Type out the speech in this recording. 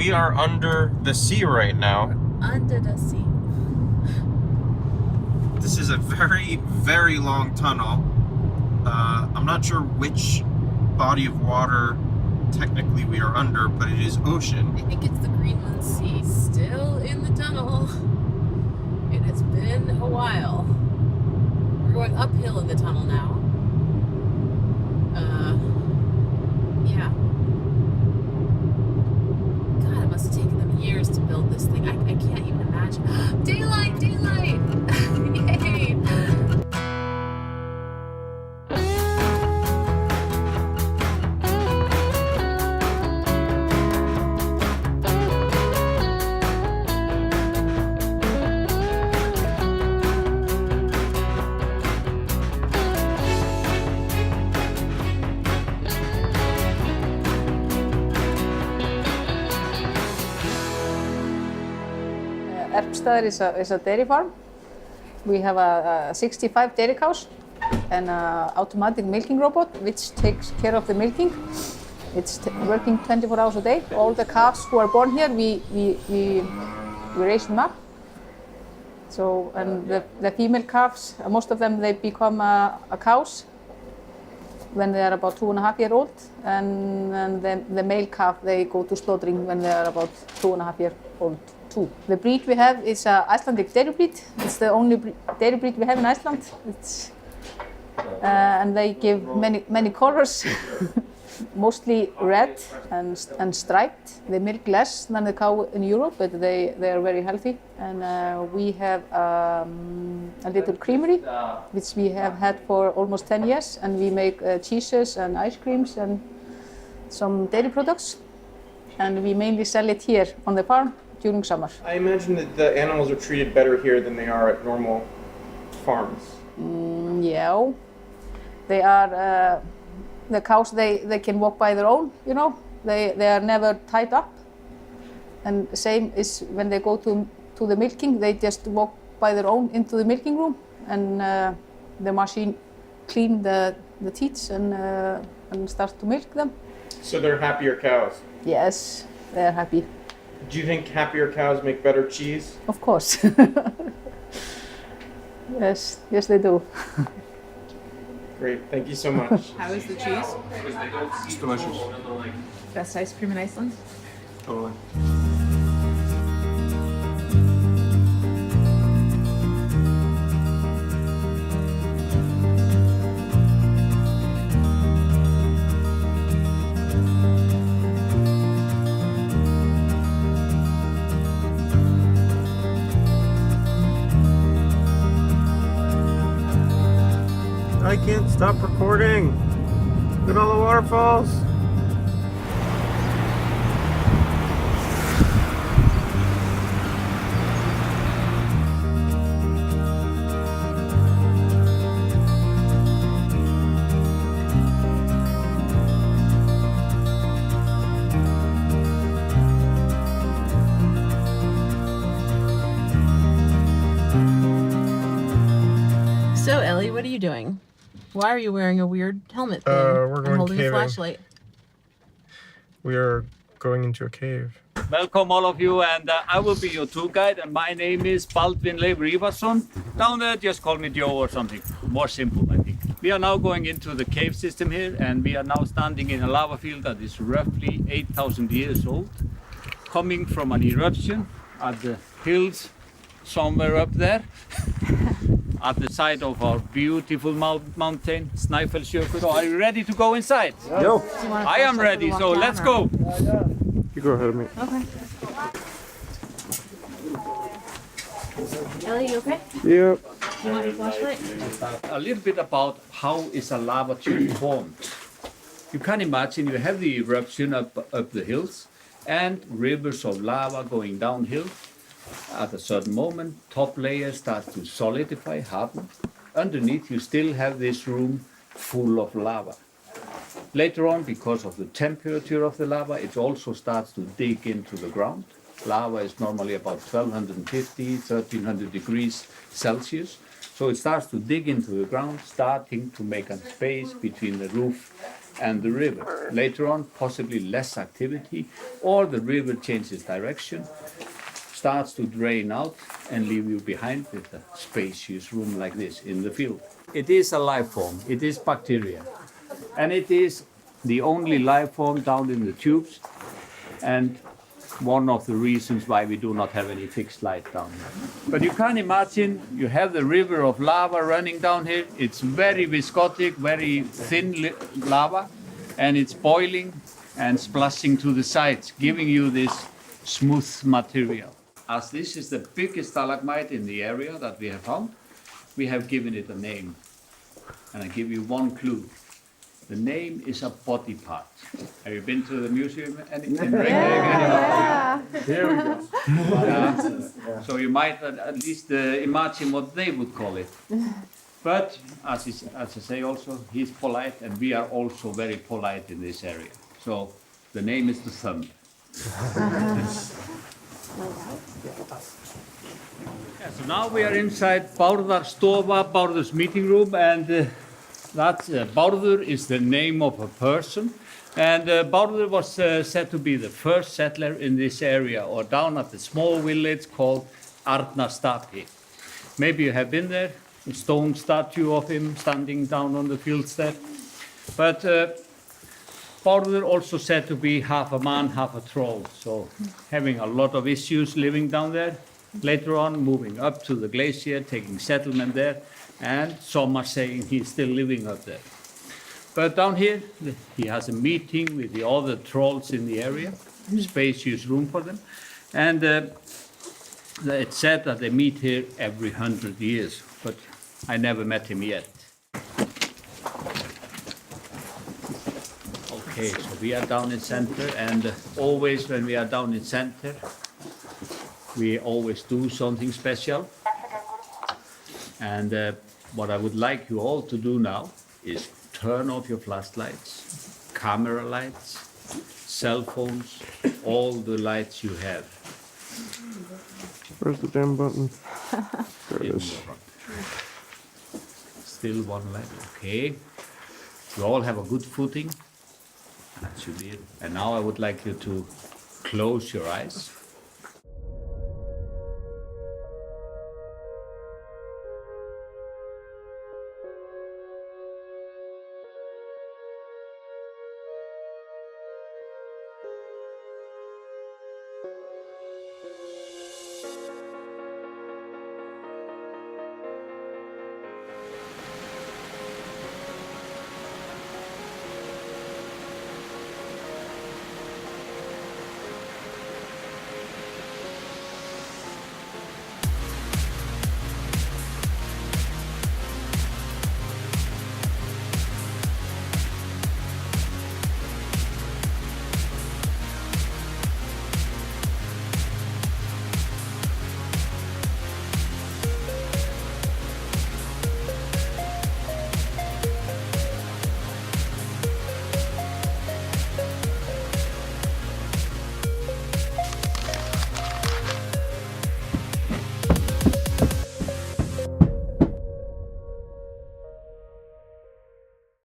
we are under the sea right now. Under the sea. This is a very, very long tunnel. I'm not sure which body of water technically we are under, but it is ocean. I think it's the Greenland Sea. Still in the tunnel. And it's been a while. We're going uphill in the tunnel now. Yeah. God, it must have taken them years to build this thing. I can't even imagine. Daylight! Daylight! Yay! Erpstaðir is a dairy farm. We have a 65 dairy cows and an automatic milking robot which takes care of the milking. It's working 24 hours a day. All the calves who are born here, we raise them up. So, and the female calves, most of them, they become cows when they are about 2.5 years old, and the male calf, they go to slaughtering when they are about 2.5 years old. The breed we have is an Icelandic dairy breed. It's the only dairy breed we have in Iceland. And they give many colors, mostly red and striped. They milk less than the cow in Europe, but they are very healthy. And we have a little creamery, which we have had for almost 10 years. And we make cheeses and ice creams and some dairy products. And we mainly sell it here on the farm during summer. I imagine that the animals are treated better here than they are at normal farms. Yeah, they are. The cows, they can walk by their own, you know. They are never tied up. And same is when they go to the milking, they just walk by their own into the milking room, and the machine clean the teats and start to milk them. So they're happier cows? Yes, they are happy. Do you think happier cows make better cheese? Of course. Yes, they do. Great, thank you so much. How is the cheese? It's delicious. Best ice cream in Iceland? Totally. I can't stop recording. Look at all the waterfalls. So, Ellie, what are you doing? Why are you wearing a weird helmet thing We're and going holding caving. a flashlight? We are going into a cave. Welcome all of you, and I will be your tour guide, and my name is Baldvin Leifur Ivarsson. Down there, just call me Joe or something. More simple, I think. We are now going into the cave system here, and we are now standing in a lava field that is roughly 8,000 years old, coming from an eruption at the hills somewhere up there. At the side of our beautiful mountain, Snæfellsjökull. So are you ready to go inside? Yo. I am ready, so let's go. You go ahead of me. Okay. Ellie, you okay? Yep. You want your flashlight? A little bit about how is a lava tube formed. You can imagine you have the eruption up the hills and rivers of lava going downhill. At a certain moment, top layer starts to solidify, harden. Underneath, you still have this room full of lava. Later on, because of the temperature of the lava, it also starts to dig into the ground. Lava is normally about 1250, 1300 degrees Celsius. So it starts to dig into the ground, starting to make a space between the roof and the river. Later on, possibly less activity, or the river changes direction, starts to drain out and leave you behind with a spacious room like this in the field. It is a life form, it is bacteria, and it is the only life form down in the tubes, and one of the reasons why we do not have any fixed light down here. But you can imagine, you have the river of lava running down here. It's very viscotic, very thin lava, and it's boiling and splashing to the sides, giving you this smooth material. As this is the biggest stalagmite in the area that we have found, we have given it a name. And I give you one clue. The name is a body part. Have you been to the museum in Reykjavik? Yeah. Here we go. Yeah. So you might at least imagine what they would call it. But as I say also, he's polite, and we are also very polite in this area. So the name is the thumb. Yeah, so now we are inside Bárðar Stofa, Bárður's meeting room, and Bárður is the name of a person, and Bárður was said to be the first settler in this area, or down at the small village called Arnarstapi. Maybe you have been there, a stone statue of him standing down on the fields there. But Bárður also said to be half a man, half a troll, so having a lot of issues living down there. Later on, moving up to the glacier, taking settlement there, and some are saying he's still living up there. But down here, he has a meeting with the other trolls in the area, spacious room for them, and it's said that they meet here every 100 years, but I never met him yet. Okay, so we are down in center, and always when we are down in center, we always do something special. And what I would like you all to do now is turn off your flashlights, camera lights, cell phones, all the lights you have. Where's the damn button? There it In is. the front. Still one light, okay. You all have a good footing. That should be it. And now I would like you to close your eyes.